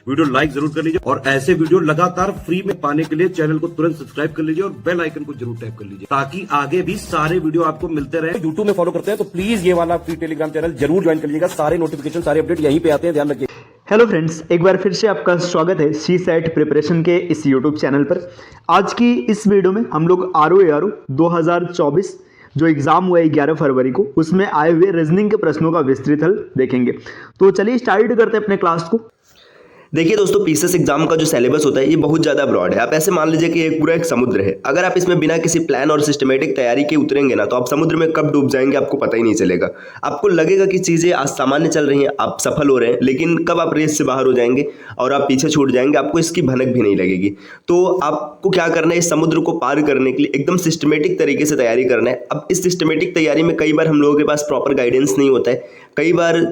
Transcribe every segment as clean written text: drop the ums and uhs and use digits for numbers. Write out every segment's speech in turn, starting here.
Video like जरूर कर लीजिए और ऐसे वीडियो लगातार फ्री में पाने के लिए चैनल को तुरंत सब्सक्राइब कर लीजिए और बेल आइकन को जरूर टैप कर लीजिए ताकि आगे भी सारे वीडियो आपको मिलते रहे। यूट्यूब में फॉलो करते हैं तो प्लीज ये वाला फ्री टेलीग्राम चैनल जरूर ज्वाइन कर लीजिएगा। सारे नोटिफिकेशन सारे अपडेट यहीं पे आते हैं, ध्यान रखिए। हेलो फ्रेंड्स, एक बार फिर से आपका स्वागत है सी सेट प्रिपरेशन के इस यूट्यूब चैनल पर। आज की इस वीडियो में हम लोग आरओ 2024 जो एग्जाम हुआ है 11 फरवरी को, उसमें आए हुए रीजनिंग के प्रश्नों का विस्तृत हल देखेंगे। तो चलिए स्टार्ट करते हैं अपने क्लास को। देखिए दोस्तों, पीसीएस एग्जाम का जो सिलेबस होता है ये बहुत ज़्यादा ब्रॉड है। आप ऐसे मान लीजिए कि एक पूरा एक समुद्र है। अगर आप इसमें बिना किसी प्लान और सिस्टमेटिक तैयारी के उतरेंगे ना, तो आप समुद्र में कब डूब जाएंगे आपको पता ही नहीं चलेगा। आपको लगेगा कि चीज़ें आज सामान्य चल रही हैं, आप सफल हो रहे हैं, लेकिन कब आप रेस से बाहर हो जाएंगे और आप पीछे छूट जाएंगे, आपको इसकी भनक भी नहीं लगेगी। तो आपको क्या करना है, इस समुद्र को पार करने के लिए एकदम सिस्टमेटिक तरीके से तैयारी करना है। अब इस सिस्टमेटिक तैयारी में कई बार हम लोगों के पास प्रॉपर गाइडेंस नहीं होता है, कई बार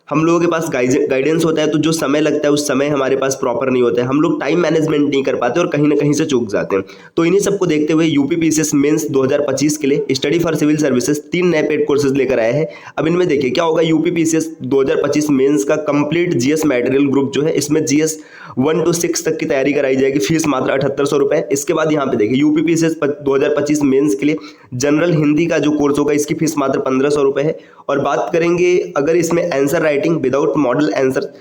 हम लोगों के पास गाइडेंस होता है तो जो समय लगता है उस समय हमारे पास प्रॉपर नहीं होता है। हम लोग टाइम मैनेजमेंट नहीं कर पाते और कहीं ना कहीं से चूक जाते हैं। तो इन्हीं सबको देखते हुए यूपी पीसीएस मेंस 2025 के लिए स्टडी फॉर सिविल सर्विसेज 3 नए पेड कोर्सेज लेकर आए हैं। अब इनमें देखिए क्या होगा। यूपी पीसीएस 2025 मेंस का कंप्लीट जीएस मटेरियल ग्रुप जो है, इसमें जीएस 1 to 6 तक की तैयारी कराई जाएगी। फीस मात्र 7800 रुपए। इसके बाद यहाँ पे देखिए यूपी पीसीएस 2025 मेंस के लिए जनरल हिंदी का जो कोर्स होगा, इसकी फीस मात्र 1500 रुपए है। और बात करेंगे अगर इसमें answer writing without model answer,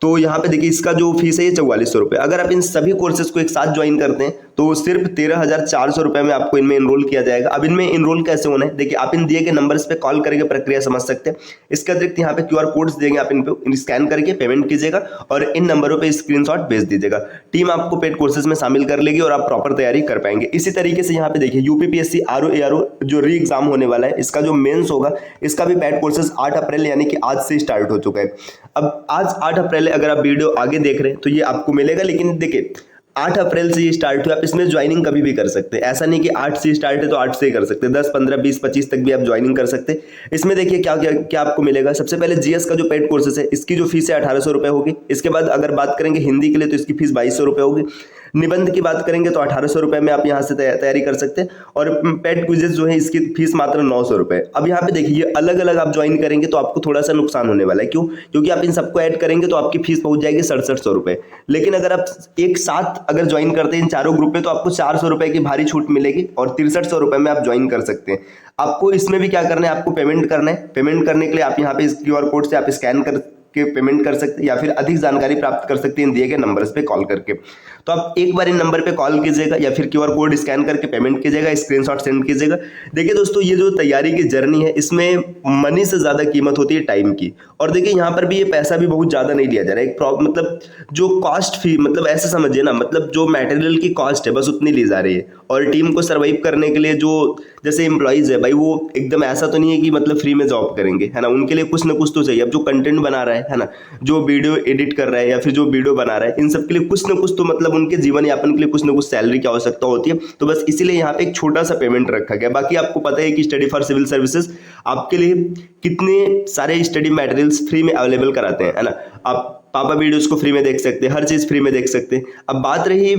तो यहाँ पे देखिए इसका जो फीस है ये 4400 रुपये। अगर आप इन सभी कोर्सेज को एक साथ ज्वाइन करते हैं तो सिर्फ 13,400 रुपये में आपको इनमें इनरोल किया जाएगा। अब इनमें इनरोल कैसे होना है, देखिए आप इन दिए गए नंबर्स पे कॉल करके प्रक्रिया समझ सकते हैं। इसके अतिरिक्त यहाँ पे QR कोड्स देंगे, आप इन पे स्कैन करके पेमेंट कीजिएगा और इन नंबरों पे स्क्रीनशॉट भेज दीजिएगा। टीम आपको पेड कोर्सेज में शामिल कर लेगी और आप प्रॉपर तैयारी कर पाएंगे। इसी तरीके से यहाँ पे देखिए यूपीपीएससी आरओ जो री एग्जाम होने वाला है, इसका जो मेंस होगा, इसका भी पेड कोर्सेज 8 अप्रैल यानी कि आज से स्टार्ट हो चुका है। अब आज 8 अप्रैल है, अगर आप वीडियो आगे देख रहे हैं तो ये आपको मिलेगा, लेकिन देखिए 8 अप्रैल से ये स्टार्ट हुआ। आप इसमें ज्वाइनिंग कभी भी कर सकते हैं, ऐसा नहीं कि 8 से स्टार्ट है तो 8 से ही कर सकते हैं। 10, 15, 20, 25 तक भी आप ज्वाइनिंग कर सकते हैं। इसमें देखिए क्या क्या क्या आपको मिलेगा। सबसे पहले जीएस का जो पेड कोर्सेस है, इसकी जो फीस है 1800 रुपये होगी। इसके बाद अगर बात करेंगे हिंदी के लिए तो इसकी फीस 2200 रुपये होगी। निबंध की बात करेंगे तो 1800 रुपये में आप यहाँ से तैयारी कर सकते हैं। और पेड क्विजेस जो है इसकी फीस मात्र 900 रुपये। अब यहाँ पे देखिए ये अलग अलग आप ज्वाइन करेंगे तो आपको थोड़ा सा नुकसान होने वाला है। क्यों? क्योंकि आप इन सबको ऐड करेंगे तो आपकी फीस पहुंच जाएगी 6700 रुपये। लेकिन अगर आप एक साथ अगर ज्वाइन करते हैं इन चारों ग्रुप में तो आपको 400 रुपये की भारी छूट मिलेगी और 6300 रुपये में आप ज्वाइन कर सकते हैं। आपको इसमें भी क्या करना है, आपको पेमेंट करना है। पेमेंट करने के लिए आप यहाँ पे इस QR कोड से आप स्कैन कर के पेमेंट कर सकते हैं या फिर अधिक जानकारी प्राप्त कर सकते हैं इन दिए गए नंबर्स पे कॉल करके। तो आप एक बार इन नंबर पे कॉल कीजिएगा या फिर QR कोड स्कैन करके पेमेंट कीजिएगा, स्क्रीनशॉट सेंड कीजिएगा। देखिए दोस्तों, ये जो तैयारी की जर्नी है इसमें मनी से ज़्यादा कीमत होती है टाइम की। और देखिए यहाँ पर भी ये पैसा भी बहुत ज़्यादा नहीं लिया जा रहा है। एक मतलब जो कॉस्ट फी, मतलब ऐसे समझिए ना, मतलब जो मटेरियल की कॉस्ट है बस उतनी ली जा रही है। और टीम को सर्वाइव करने के लिए जो जैसे एम्प्लॉइज है भाई, वो एकदम ऐसा तो नहीं है कि मतलब फ्री में जॉब करेंगे, है ना। उनके लिए कुछ ना कुछ तो चाहिए। अब जो कंटेंट बना रहा है ना, जो वीडियो एडिट कर रहा है या फिर जो वीडियो बना रहा है, इन सब के लिए कुछ ना कुछ तो मतलब उनके जीवन यापन के लिए कुछ ना कुछ सैलरी की आवश्यकता होती है। तो बस इसीलिए यहाँ पे एक छोटा सा पेमेंट रखा गया। बाकी आपको पता है कि स्टडी फॉर सिविल सर्विसेज आपके लिए कितने सारे स्टडी मटेरियल्स फ्री में अवेलेबल कराते हैं, है ना। आप पापा वीडियोस को फ्री में देख सकते हैं, हर चीज़ फ्री में देख सकते हैं। अब बात रही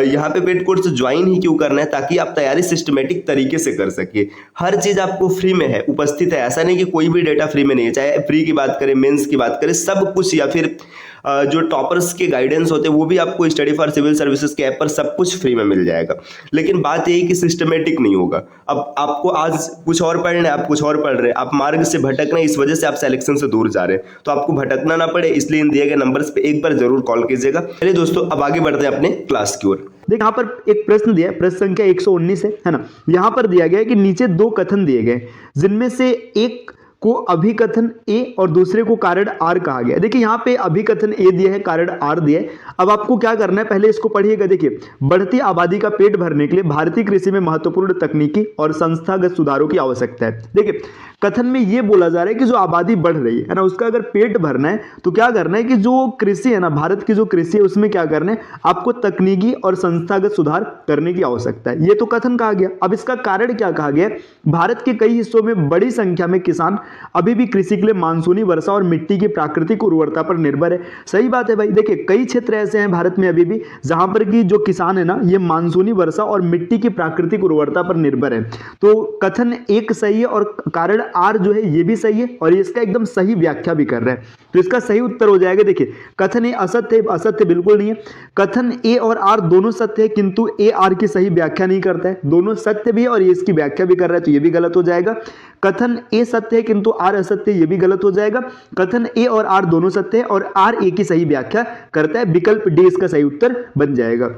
यहाँ पे पेड कोर्स ज्वाइन ही क्यों करना है, ताकि आप तैयारी सिस्टमेटिक तरीके से कर सकिए। हर चीज़ आपको फ्री में है, उपस्थित है। ऐसा नहीं कि कोई भी डेटा फ्री में नहीं है। चाहे प्री की बात करें, मेंस की बात करें, सब कुछ, या फिर जो टॉपर्स के गाइडेंस होते हैं वो भी आपको स्टडी फॉर सिविल सर्विसेज के ऐप पर सब कुछ फ्री में मिल जाएगा। लेकिन बात यही कि सिस्टमेटिक नहीं होगा। अब आपको आज कुछ और पढ़ना है, आप कुछ और पढ़ रहे हैं, आप मार्ग से भटक रहे हैं, इस वजह से आप सिलेक्शन से दूर जा रहे हैं। तो आपको भटकना ना पड़े, इसलिए इन दिए गए नंबर्स पे एक बार जरूर कॉल कीजिएगा। चलिए दोस्तों, अब आगे बढ़ते हैं अपने क्लास की ओर। देख यहाँ पर एक प्रश्न दिया है, प्रश्न संख्या 119 है ना। यहाँ पर दिया गया है कि नीचे 2 कथन दिए गए, जिनमें से एक को अभिकथन ए और दूसरे को कारण आर कहा गया। देखिए यहाँ पे अभिकथन ए दिया है, कारण आर दिया है। अब आपको क्या करना है, पहले इसको पढ़िएगा। देखिए, बढ़ती आबादी का पेट भरने के लिए भारतीय कृषि में महत्वपूर्ण तकनीकी और संस्थागत सुधारों की आवश्यकता है। देखिए कथन में ये बोला जा रहा है कि जो आबादी बढ़ रही है ना, उसका अगर पेट भरना है तो क्या करना है कि जो कृषि है ना, भारत की जो कृषि है उसमें क्या करना है, आपको तकनीकी और संस्थागत सुधार करने की आवश्यकता है। ये तो कथन कहा गया। अब इसका कारण क्या कहा गया, भारत के कई हिस्सों में बड़ी संख्या में किसान अभी भी कृषि के लिए मानसूनी वर्षा और मिट्टी की प्राकृतिक उर्वरता पर निर्भर है। सही बात है भाई। देखिए कई क्षेत्र ऐसे हैं भारत में अभी भी जहां पर कि जो किसान है ना, ये मानसूनी वर्षा और मिट्टी की प्राकृतिक उर्वरता पर निर्भर है। तो कथन एक सही है और कारण आर जो है ये भी सही है और इसका एकदम सही व्याख्या भी कर रहा है। तो इसका सही उत्तर हो जाएगा, देखिए कथन ए असत्य, असत्य बिल्कुल नहीं है। कथन ए और आर दोनों सत्य है, किंतु ए आर की सही व्याख्या नहीं करता है। दोनों सत्य भी है और ये इसकी व्याख्या भी कर रहा है, तो ये भी गलत हो जाएगा। कथन ए सत्य है किंतु आर असत्य, ये भी गलत हो जाएगा। कथन ए और आर दोनों सत्य है और आर ए की सही व्याख्या करता है। विकल्प डी इसका सही उत्तर बन जाएगा।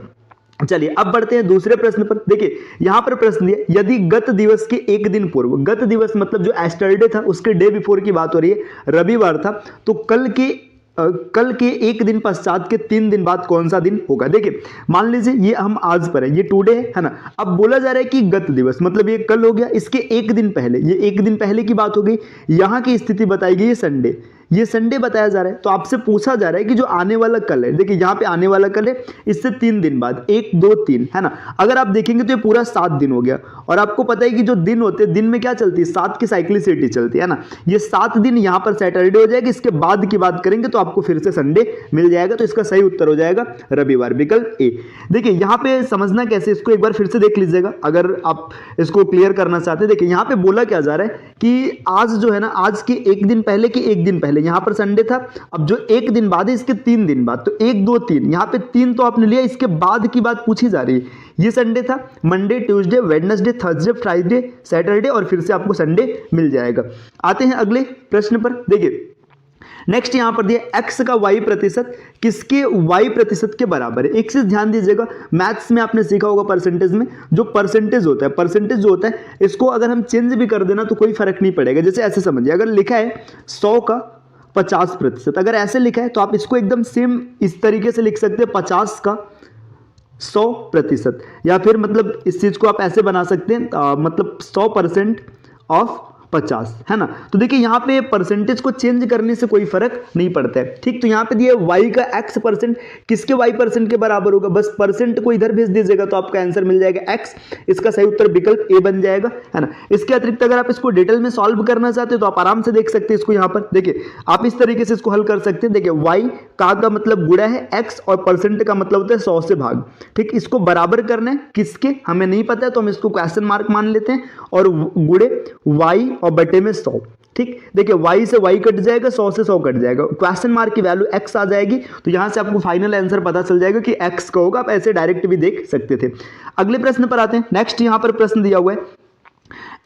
चलिए अब बढ़ते हैं दूसरे प्रश्न पर। देखिए यहां पर प्रश्न दिया, यदि गत दिवस के एक दिन पूर्व, गत दिवस मतलब जो एस्टरडे था उसके डे बिफोर की बात हो रही है, रविवार था, तो कल के एक दिन पश्चात के 3 दिन बाद कौन सा दिन होगा। देखिए मान लीजिए ये हम आज पर है, ये टुडे है ना। अब बोला जा रहा है कि गत दिवस मतलब ये कल हो गया, इसके एक दिन पहले, ये एक दिन पहले की बात हो गई। यहां की स्थिति बताई गई है संडे, ये संडे बताया जा रहा है। तो आपसे पूछा जा रहा है कि जो आने वाला कल है, देखिए यहाँ पे आने वाला कल है, इससे 3 दिन बाद 1 2 3 है ना। अगर आप देखेंगे तो ये पूरा 7 दिन हो गया और आपको पता है कि जो दिन होते हैं, दिन में क्या चलती है, 7 की साइक्लिसिटी चलती है ना। ये 7 दिन यहाँ पर सैटरडे हो जाएगा, इसके बाद की बात करेंगे तो आपको फिर से संडे मिल जाएगा। तो इसका सही उत्तर हो जाएगा रविवार, विकल्प ए। देखिए यहाँ पे समझना कैसे, इसको एक बार फिर से देख लीजिएगा अगर आप इसको क्लियर करना चाहते हैं। देखिए यहाँ पे बोला क्या जा रहा है कि आज जो है ना, आज के एक दिन पहले के एक दिन पहले यहां पर संडे था। अब जो एक दिन बाद है इसके 3 दिन बाद, तो 1 2 3, यहां पे 3 तो आपने लिया, इसके बाद की बात पूछी जा रही है। ये संडे था, Monday Tuesday Wednesday Thursday Friday Saturday और फिर से आपको संडे मिल जाएगा। आते हैं अगले प्रश्न पर। देखिए नेक्स्ट यहां पर दिया x का y प्रतिशत किसके y प्रतिशत के बराबर है। एक चीज ध्यान दीजिएगा, मैथ्स में आपने सीखा होगा परसेंटेज में, जो परसेंटेज होता है, परसेंटेज जो होता है इसको अगर हम चेंज भी कर देना तो कोई फर्क नहीं पड़ेगा। जैसे ऐसे समझिए, अगर लिखा है 100 का 50%, अगर ऐसे लिखा है तो आप इसको एकदम सेम इस तरीके से लिख सकते हैं 50 का 100%, या फिर मतलब इस चीज को आप ऐसे बना सकते हैं मतलब 100% ऑफ 50 है ना। तो देखिए यहाँ पे परसेंटेज को चेंज करने से कोई फर्क नहीं पड़ता है, ठीक। तो यहाँ पे दिया y का x% किसके y% के बराबर होगा, बस परसेंट को इधर भेज दीजिएगा तो आपका आंसर मिल जाएगा x। इसका सही उत्तर विकल्प ए बन जाएगा, है ना। इसके अतिरिक्त अगर आप इसको डिटेल में सॉल्व करना चाहते हैं तो आप आराम से देख सकते हैं इसको। यहाँ पर देखिए आप इस तरीके से इसको हल कर सकते हैं। देखिए y का मतलब गुणा है x और परसेंट का मतलब होता है 100 से भाग, ठीक। इसको बराबर करना है किसके हमें नहीं पता है तो हम इसको क्वेश्चन मार्क मान लेते हैं और गुणे y और बटे में 100, ठीक। देखिए y से y कट जाएगा, 100 से 100 कट जाएगा, क्वेश्चन मार्क की वैल्यू x आ जाएगी। तो यहां से आपको फाइनल आंसर पता चल जाएगा कि x का होगा। आप ऐसे डायरेक्ट भी देख सकते थे। अगले प्रश्न पर आते हैं। नेक्स्ट यहां पर प्रश्न दिया हुआ है,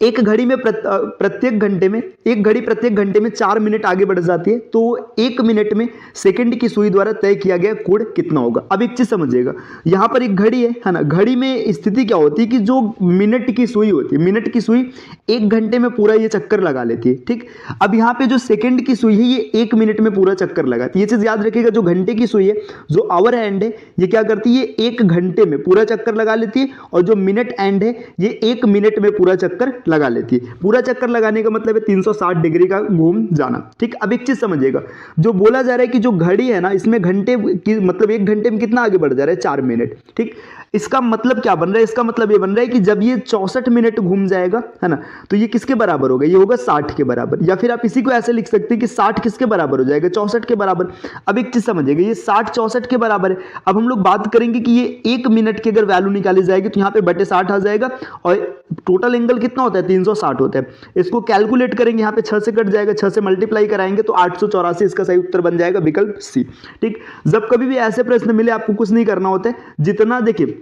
एक घड़ी में प्रत्येक घंटे में 4 मिनट आगे बढ़ जाती है, तो 1 मिनट में सेकंड की सुई द्वारा तय किया गया कोण कितना होगा। अब एक चीज समझिएगा, यहां पर एक घड़ी है ना, घड़ी में स्थिति क्या होती है कि जो मिनट की सुई होती है, मिनट की सुई 1 घंटे में पूरा ये चक्कर लगा लेती है, ठीक। अब यहाँ पे जो सेकंड की सुई है ये 1 मिनट में पूरा चक्कर लगाती है। ये चीज याद रखिएगा, जो घंटे की सुई है, जो आवर हैंड है, ये क्या करती है, 1 घंटे में पूरा चक्कर लगा लेती है, और जो मिनट एंड है ये 1 मिनट में पूरा चक्कर लगा लेती है। पूरा चक्कर लगाने का मतलब है 360 डिग्री का घूम जाना, ठीक। अब एक चीज समझिएगा, जो बोला जा रहा है कि जो घड़ी है ना, इसमें घंटे की मतलब 1 घंटे में कितना आगे बढ़ जा रहा है, 4 मिनट, ठीक। इसका मतलब क्या बन रहा है, इसका मतलब ये बन रहा है कि जब ये 64 मिनट घूम जाएगा, है ना, तो ये किसके बराबर होगा, ये होगा 60 के बराबर। या फिर आप इसी को ऐसे लिख सकते हैं कि 60 किसके बराबर हो जाएगा, 64 के बराबर। अब एक चीज समझिएगा, ये 60 64 के बराबर है। अब हम लोग बात करेंगे कि ये 1 मिनट की अगर वैल्यू निकाली जाएगी तो यहाँ पे बटे 60 आ जाएगा, और टोटल एंगल कितना होता है, 360 होता है। इसको कैलकुलेट करेंगे, यहाँ पे 6 से कट जाएगा, 6 से मल्टीप्लाई कराएंगे तो 884, इसका सही उत्तर बन जाएगा विकल्प सी, ठीक। जब कभी भी ऐसे प्रश्न मिले आपको कुछ नहीं करना होता है, जितना देखिए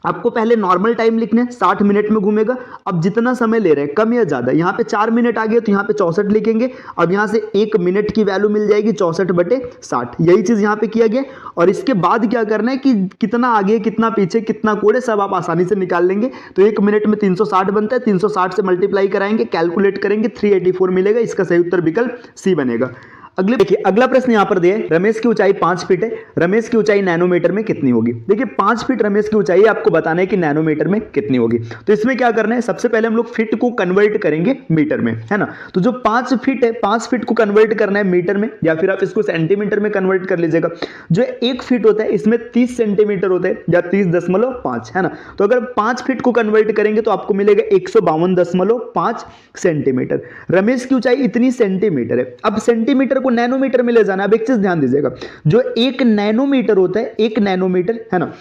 आपको पहले नॉर्मल टाइम लिखना है, 60 मिनट में घूमेगा। अब जितना समय ले रहे हैं कम या ज्यादा, यहाँ पे 4 मिनट आ गए तो यहाँ पे 64 लिखेंगे। अब यहाँ से 1 मिनट की वैल्यू मिल जाएगी 64 बटे 60, यही चीज यहाँ पे किया गया। और इसके बाद क्या करना है कि कितना आगे कितना पीछे कितना कोण है सब आप आसानी से निकाल लेंगे। तो 1 मिनट में 360 बनता है, 360 से मल्टीप्लाई कराएंगे, कैलकुलेट करेंगे, 384 मिलेगा। इसका सही उत्तर विकल्प सी बनेगा। अगले देखिए, अगला प्रश्न यहां पर दिया है, रमेश की ऊंचाई 5 फीट है, रमेश की ऊंचाई नैनोमीटर में कितनी होगी। देखिए 5 फीट रमेश की ऊंचाई, आपको बताना है कि नैनोमीटर में कितनी होगी। तो इसमें क्या करना है, सबसे पहले हम लोग फीट को कन्वर्ट करेंगे मीटर में, है ना। तो जो 5 फीट है, 5 फीट को कन्वर्ट करना है मीटर में, या फिर आप इसको सेंटीमीटर में कन्वर्ट कर लीजिएगा। जो 1 फीट होता है इसमें 30 सेंटीमीटर होते हैं, या 30.5, है ना। तो अगर 5 फीट को कन्वर्ट करेंगे तो आपको मिलेगा 152.5 सेंटीमीटर। रमेश की ऊंचाई इतनी सेंटीमीटर है। अब सेंटीमीटर को नैनोमीटर में ले जाना। अब एक चीज ध्यान दीजिएगा, जो 1 नैनोमीटर होता है, 1 नैनोमीटर, है ना,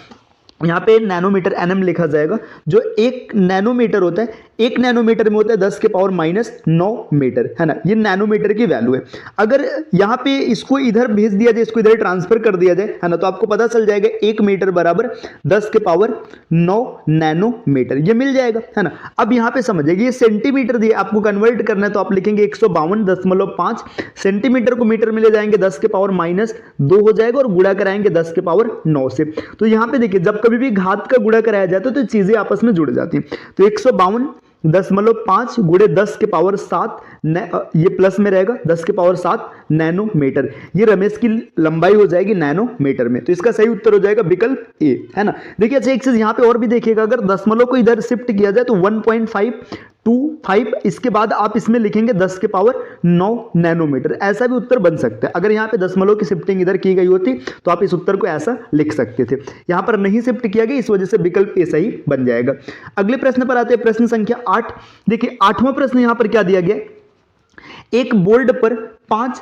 यहाँ पे नैनोमीटर एनएम लिखा जाएगा। जो 1 नैनोमीटर होता है, 1 नैनोमीटर में होता है 10⁻⁹ मीटर, है ना। ये नैनोमीटर की वैल्यू है। अगर यहाँ पे इसको इधर भेज दिया जाए, इसको इधर ट्रांसफर कर दिया जाए, है ना, तो आपको पता चल जाएगा 1 मीटर बराबर 10⁹ नैनोमीटर, ये मिल जाएगा, है ना। अब यहाँ पे समझिए, ये सेंटीमीटर दिए, आपको कन्वर्ट करना है तो आप लिखेंगे 152.5 सेंटीमीटर को मीटर में ले जाएंगे 10⁻⁻2 हो जाएगा, और गुणा कराएंगे 10⁻⁹ से। तो यहाँ पे देखिए, जब कभी भी घात का गुणा कराया जाता है तो चीजें आपस में जुड़ जाती हैं। तो 152.5 गुणे 10⁻7, ये प्लस में रहेगा, 10⁻7 नैनोमीटर। ये रमेश की लंबाई हो जाएगी नैनोमीटर में। तो इसका सही उत्तर हो जाएगा विकल्प ए, है ना। देखिए अच्छा, एक चीज यहाँ पे और भी देखिएगा, अगर दशमलव को इधर शिफ्ट किया जाए तो 1.525, इसके बाद आप इसमें लिखेंगे 10⁹ नैनोमीटर, ऐसा भी उत्तर बन सकता है। अगर यहाँ पे दशमलव की शिफ्टिंग इधर की गई होती तो आप इस उत्तर को ऐसा लिख सकते थे। यहाँ पर नहीं शिफ्ट किया गया, इस वजह से विकल्प ए सही बन जाएगा। अगले प्रश्न पर आते हैं, प्रश्न संख्या 8। देखिए 8वां प्रश्न यहाँ पर क्या दिया गया, एक बोर्ड पर 5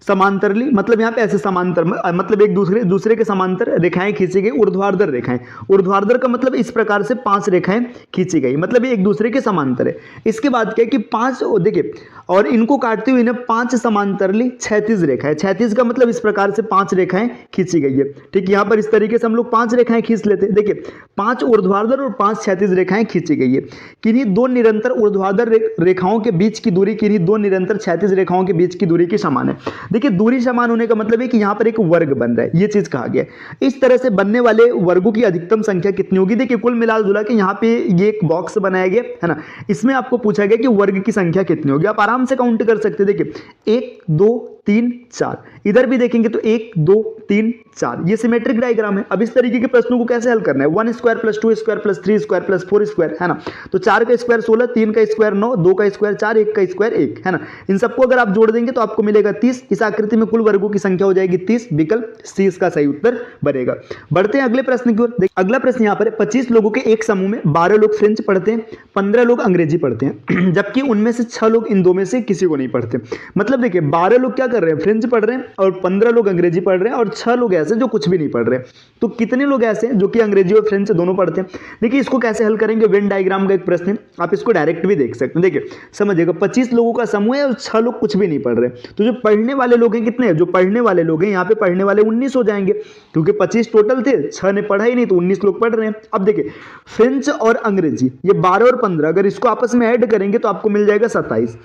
समांतरली, मतलब यहाँ पे ऐसे समांतर, मतलब एक दूसरे के समांतर रेखाएं खींची गई, ऊर्ध्वाधर रेखाएं। ऊर्ध्वाधर का मतलब इस प्रकार से 5 रेखाएं खींची गई, मतलब ये एक दूसरे के समांतर है। इसके बाद क्या है कि 5, देखिए, और इनको काटते हुए ना 5 समांतरली क्षैतिज रेखाएं, क्षैतिज का मतलब इस प्रकार से 5 रेखाएं खींची गई है। ठीक, यहाँ पर इस तरीके से हम लोग 5 रेखाएं खींच लेते हैं। देखिए 5 ऊर्ध्वाधर और 5 क्षैतिज रेखाएं खींची गई है। किन्हीं 2 निरंतर ऊर्ध्वाधर रेखाओं के बीच की दूरी किन्हीं 2 निरंतर क्षैतिज रेखाओं के बीच की दूरी के समान है। देखिए दूरी समान होने का मतलब है कि यहाँ पर एक वर्ग बन रहा है, ये चीज कहा गया है। इस तरह से बनने वाले वर्गों की अधिकतम संख्या कितनी होगी। देखिए कुल मिला जुला के यहाँ पे ये एक बॉक्स बनाया गया है ना, इसमें आपको पूछा गया कि वर्ग की संख्या कितनी होगी। आप आराम से काउंट कर सकते हैं। देखिए 1 2 3 4, इधर भी देखेंगे तो 1 2 3 4, ये सिमेट्रिक डायग्राम है। अब इस तरीके के प्रश्नों को कैसे हल करना है, 1 square plus 2 square plus 3 square plus 4 square, है ना। तो 4 का स्क्वायर 16, 3 का स्क्वायर 9, 2 का स्क्वायर 4, 1 का स्क्वायर 1, है ना। इन सबको अगर आप जोड़ देंगे तो आपको मिलेगा 30। इस आकृति में कुल वर्गों की संख्या हो जाएगी 30, विकल्प सी इसका सही उत्तर बनेगा। बढ़ते हैं अगले प्रश्न की ओर। अगला प्रश्न यहाँ पर है, 25 लोगों के एक समूह में 12 लोग फ्रेंच पढ़ते हैं, 15 लोग अंग्रेजी पढ़ते हैं, जबकि उनमें से 6 लोग इन दो में से किसी को नहीं पढ़ते। मतलब देखिए 12 लोग क्या कर रहे हैं, फ्रेंच पढ़ रहे हैं, और 15 लोग अंग्रेजी पढ़ रहे हैं, और 6 लोग ऐसे जो कुछ भी नहीं पढ़ रहे हैं। तो कितने लोग ऐसे हैं जो कि अंग्रेजी और फ्रेंच दोनों पढ़ते हैं। देखिए इसको कैसे हल करेंगे, वेन डायग्राम का एक प्रश्न है, आप इसको डायरेक्ट भी देख सकते हैं। देखिए समझिएगा 25 लोगों का समूह है और 6 लोग कुछ भी नहीं पढ़ रहे, तो जो पढ़ने वाले लोग हैं कितने हैं, जो पढ़ने वाले लोग हैं यहाँ पे पढ़ने वाले 19 हो जाएंगे, क्योंकि 25 टोटल थे, 6 ने पढ़ा ही नहीं, तो 19 लोग पढ़ रहे हैं। अब देखिए फ्रेंच और अंग्रेजी, ये 12 और 15 अगर इसको आपस में ऐड करेंगे तो आपको मिल जाएगा 27।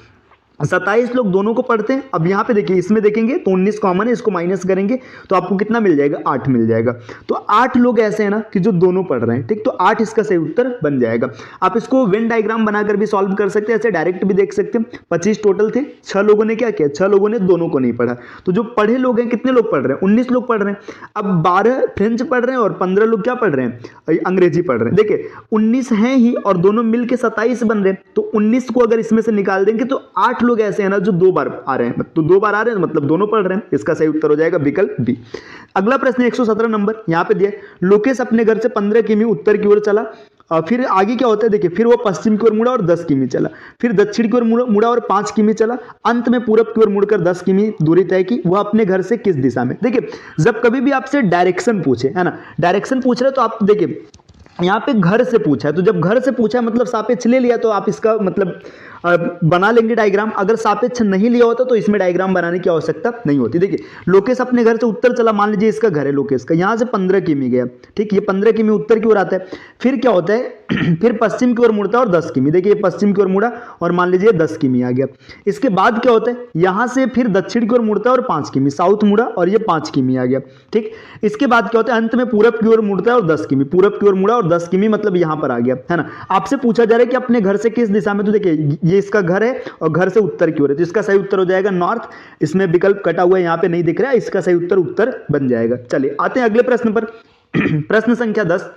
27 लोग दोनों को पढ़ते हैं। अब यहाँ पे देखिए इसमें देखेंगे तो 19 कॉमन है, इसको माइनस करेंगे तो आपको कितना मिल जाएगा, 8 मिल जाएगा। तो 8 लोग ऐसे हैं ना कि जो दोनों पढ़ रहे हैं, ठीक। तो 8 इसका सही उत्तर बन जाएगा। आप इसको वेन डायग्राम बनाकर भी सॉल्व कर सकते हैं, ऐसे डायरेक्ट भी देख सकते हैं। 25 टोटल थे, 6 लोगों ने क्या किया, 6 लोगों ने दोनों को नहीं पढ़ा। तो जो पढ़े लोग हैं कितने लोग पढ़ रहे हैं, 19 लोग पढ़ रहे हैं। अब 12 फ्रेंच पढ़ रहे हैं और 15 लोग क्या पढ़ रहे हैं, अंग्रेजी पढ़ रहे हैं। देखिए 19 हैं ही और दोनों मिलकर 27 बन रहे हैं। तो 19 को अगर इसमें से निकाल देंगे तो 8 लोग ऐसे हैं ना जो 2 बार आ रहे हैं, तो 2 बार आ रहे हैं मतलब दोनों पढ़ रहे हैं। इसका सही उत्तर हो जाएगा विकल्प बी। अगला प्रश्न 117 नंबर यहाँ पे दिया, लोकेश अपने घर से 15 किमी उत्तर की ओर चला, फिर आगे क्या होता है, देखिए फिर वो पश्चिम की ओर मुड़ा और 10 किमी चला, फिर दक्षिण की ओर मुड़ा और 5 किमी चला, अंत में पूरब की ओर मुड़कर 10 किमी दूरी तय की। वह अपने घर से किस दिशा में। देखिए जब कभी भी आपसे डायरेक्शन पूछे, है ना, डायरेक्शन पूछ रहे तो आप देखिए यहाँ पे घर से पूछा है, तो जब घर से पूछा है मतलब सापेक्ष ले लिया, तो आप इसका मतलब बना लेंगे डायग्राम। अगर सापेक्ष नहीं लिया होता तो इसमें डायग्राम बनाने की आवश्यकता नहीं होती। देखिए लोकेश अपने घर से उत्तर चला, मान लीजिए इसका घर है लोकेश का, यहाँ से 15 किमी गया, ठीक। ये 15 किमी उत्तर की ओर आता है, फिर क्या होता है फिर पश्चिम की ओर मुड़ता है और 10 किमी, देखिए पश्चिम की ओर मुड़ा और मान लीजिए 10 किमी आ गया। इसके बाद क्या होता है, यहाँ से फिर दक्षिण की ओर मुड़ता है और 5 किमी, साउथ मुड़ा और ये 5 किमी आ गया, ठीक। इसके बाद क्या होता है, अंत में पूरब की ओर मुड़ता है और 10 किमी, पूरब की ओर मुड़ा और 10 किमी मतलब यहाँ पर आ गया, है ना। आपसे पूछा जा रहा है कि अपने घर से किस दिशा में, तो देखिए ये इसका घर है और घर से उत्तर की ओर है, तो इसका सही उत्तर हो जाएगा नॉर्थ। इसमें विकल्प कटा हुआ है, यहाँ पे नहीं दिख रहा है, इसका सही उत्तर उत्तर बन जाएगा। चलिए आते हैं अगले प्रश्न पर। प्रश्न संख्या 10,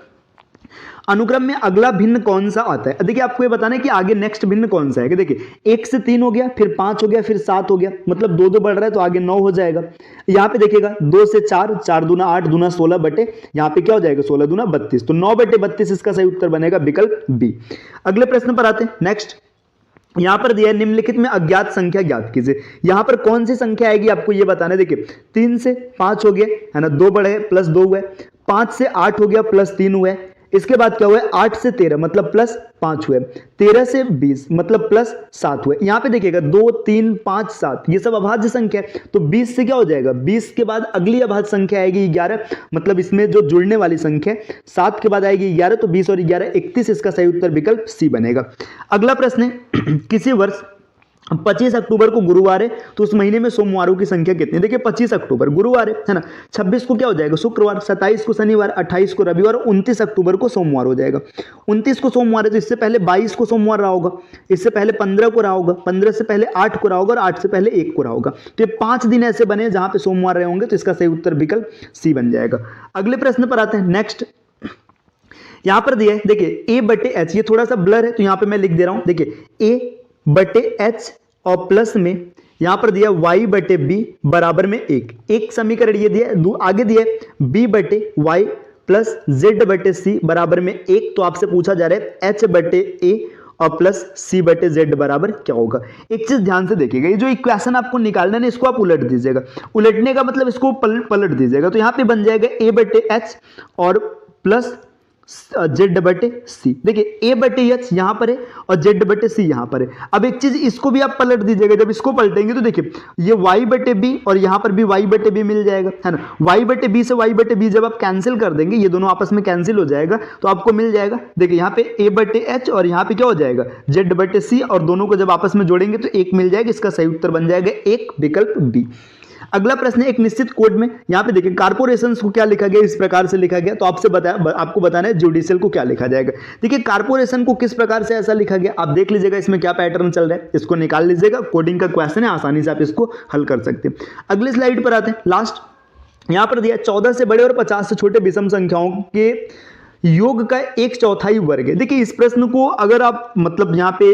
अनुक्रम में अगला भिन्न कौन सा आता है। देखिए आपको ये बताना है कि आगे नेक्स्ट भिन्न कौन सा है। कि देखिए 1 से 3 हो गया, फिर 5 हो गया, फिर 7 हो गया, मतलब 2 2 बढ़ रहा है तो आगे 9 हो जाएगा। यहाँ पे देखिएगा 2 से 4, 4 दूना 8 दूना 16 बटे यहाँ पे क्या हो जाएगा 16 दूना 32, तो 9 बटे 32 इसका सही उत्तर बनेगा विकल्प बी। अगले प्रश्न पर आते हैं। नेक्स्ट यहां पर दिया है निम्नलिखित में अज्ञात संख्या ज्ञात कीजिए। यहां पर कौन सी संख्या आएगी आपको ये बताना है। देखिए 3 से 5 हो गया है ना, 2 बढ़े प्लस 2 हुआ, 5 से 8 हो गया प्लस 3 हुआ, इसके बाद क्या हुआ 8 से 13 मतलब प्लस 5 हुए, 13 से 20 मतलब प्लस 7 हुए। यहां पे देखिएगा 2 3 5 7 ये सब अभाज्य संख्या है, तो 20 से क्या हो जाएगा 20 के बाद अगली अभाज्य संख्या आएगी 11, मतलब इसमें जो जुड़ने वाली संख्या 7 के बाद आएगी 11, तो 20 और 11 31, इसका सही उत्तर विकल्प सी बनेगा। अगला प्रश्न है किसी वर्ष 25 अक्टूबर को गुरुवार है तो उस महीने में सोमवारों की संख्या कितनी है। देखिए 25 अक्टूबर गुरुवार है ना, 26 को क्या हो जाएगा शुक्रवार, 27 को शनिवार, 28 को रविवार, 29 अक्टूबर को सोमवार हो जाएगा। 29 को सोमवार है तो इससे पहले 22 को सोमवार रहा होगा, इससे पहले 15 को रहा होगा, 15 से पहले 8 को रहा होगा और 8 से पहले 1 को रहा होगा, तो ये 5 दिन ऐसे बने जहां पे सोमवार रहे होंगे, तो इसका सही उत्तर विकल्प सी बन जाएगा। अगले प्रश्न पर आते हैं। नेक्स्ट यहां पर दिया है देखिए a बटे एच, ये थोड़ा सा ब्लर है तो यहां पे मैं लिख दे रहा हूं। देखिए a बटे एच और प्लस में यहां पर दिया y बटे बी बराबर में 1, एक समीकरण ये दिया है, आगे दिया है b बटे y प्लस z बटे c बराबर में 1, तो आपसे पूछा जा रहा है h बटे a और प्लस c बटे z बराबर क्या होगा। एक चीज ध्यान से देखिएगा, ये जो इक्वेशन आपको निकालना है ना इसको आप उलट दीजिएगा, उलटने का मतलब इसको पलट दीजिएगा, तो यहां पे बन जाएगा a बटे h और प्लस जेड बटे सी। देखिए ए बटे एच यहां पर है और जेड बटे सी यहां पर है। अब एक चीज इसको भी आप पलट दीजिएगा, जब इसको पलटेंगे तो देखिए ये वाई बटे बी और यहां पर भी वाई बटे बी मिल जाएगा, है ना। वाई बटे बी से वाई बटे बी जब आप कैंसिल कर देंगे ये दोनों आपस में कैंसिल हो जाएगा, तो आपको मिल जाएगा देखिए यहाँ पे ए बटे एच और यहाँ पे क्या हो जाएगा जेड बटे सी, और दोनों को जब आपस में जोड़ेंगे तो 1 मिल जाएगा, इसका सही उत्तर बन जाएगा 1 विकल्प बी। अगला प्रश्न है एक निश्चित कोड में, यहां पे देखिए कारपोरेशन को क्या लिखा गया, इस प्रकार से लिखा गया, तो आपको बताना है जुडिशियल को क्या लिखा जाएगा। देखिए कारपोरेशन को किस प्रकार से ऐसा लिखा गया आप देख लीजिएगा, इसमें क्या पैटर्न चल रहा है इसको निकाल लीजिएगा, कोडिंग का क्वेश्चन है, आसानी से आप इसको हल कर सकते हैं। अगली स्लाइड पर आते हैं, लास्ट यहां पर दिया 14 से बड़े और 50 से छोटे विषम संख्याओं के योग का 1/4 वर्ग है। देखिए इस प्रश्न को अगर आप मतलब यहाँ पे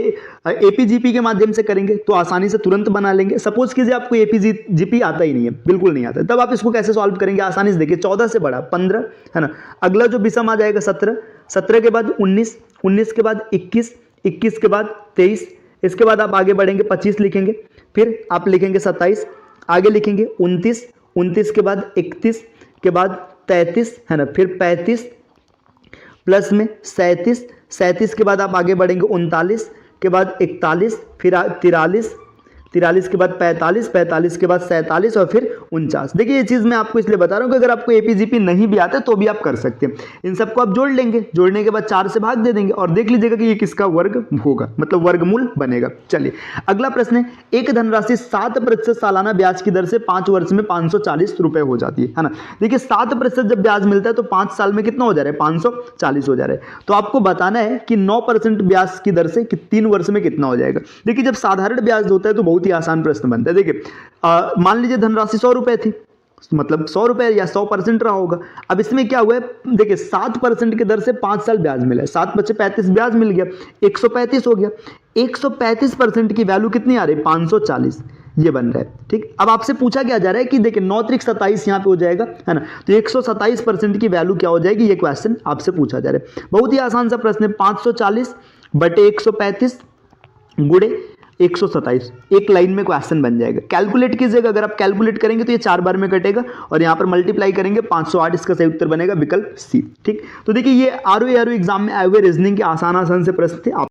एपीजीपी के माध्यम से करेंगे तो आसानी से तुरंत बना लेंगे। सपोज कीजिए आपको एपीजीपी आता ही नहीं है, बिल्कुल नहीं आता, तब आप इसको कैसे सॉल्व करेंगे आसानी से। देखिए 14 से बड़ा 15 है ना, अगला जो विषम आ जाएगा 17, 17 के बाद 19, 19 के बाद 21, 21 के बाद 23, इसके बाद आप आगे बढ़ेंगे 25 लिखेंगे, फिर आप लिखेंगे 27, आगे लिखेंगे 29, 29 के बाद 31 के बाद 33 है ना, फिर 35 प्लस में 37, 37 के बाद आप आगे बढ़ेंगे 39 के बाद 41, फिर 43, 43 के बाद 45, 45 के बाद 47 और फिर 49। देखिए ये चीज़ मैं आपको इसलिए बता रहा हूँ कि अगर आपको एपीजीपी नहीं भी आता तो भी आप कर सकते हैं। इन सबको आप जोड़ लेंगे, जोड़ने के बाद 4 से भाग दे देंगे और देख लीजिएगा कि ये किसका वर्ग होगा, मतलब वर्गमूल बनेगा। चलिए अगला प्रश्न है, एक धनराशि 7% सालाना ब्याज की दर से 5 वर्ष में 540 रुपए हो जाती है ना। देखिए 7% जब ब्याज मिलता है तो 5 साल में कितना हो जा रहा है 540 हो जा रहा है। तो आपको बताना है कि 9% ब्याज की दर से 3 वर्ष में कितना हो जाएगा। देखिए जब साधारण ब्याज होता है तो बहुत ही आसान प्रश्न बनता है। देखिए मान लीजिए धनराशि 100 रुपए थी, मतलब 100 रुपए या 100% रहा होगा। अब इसमें क्या हुआ है, देखिए 7% की दर से 5 साल ब्याज मिला है, 7 बचे 35 ब्याज मिल गया, 135 हो गया। 135% की वैल्यू कितनी आ रही है 540, ये बन रहा है। ठीक, अब आपसे पूछा क्या जा रहा है कि देखिए 9 त्रिक 27 यहाँ पे हो जाएगा है ना, तो 127% की वैल्यू क्या हो जाएगी, ये क्वेश्चन आपसे पूछा जा रहा है। बहुत ही आसान सा प्रश्न है, 540 बटे 135 गुणे 127, एक लाइन में क्वेश्चन बन जाएगा। कैलकुलेट कीजिएगा, अगर आप कैलकुलेट करेंगे तो ये 4 बार में कटेगा और यहाँ पर मल्टीप्लाई करेंगे 508, इसका सही उत्तर बनेगा विकल्प सी। ठीक, तो देखिए ये आरओ एग्जाम में आए हुए रीजनिंग के आसान से प्रश्न थे।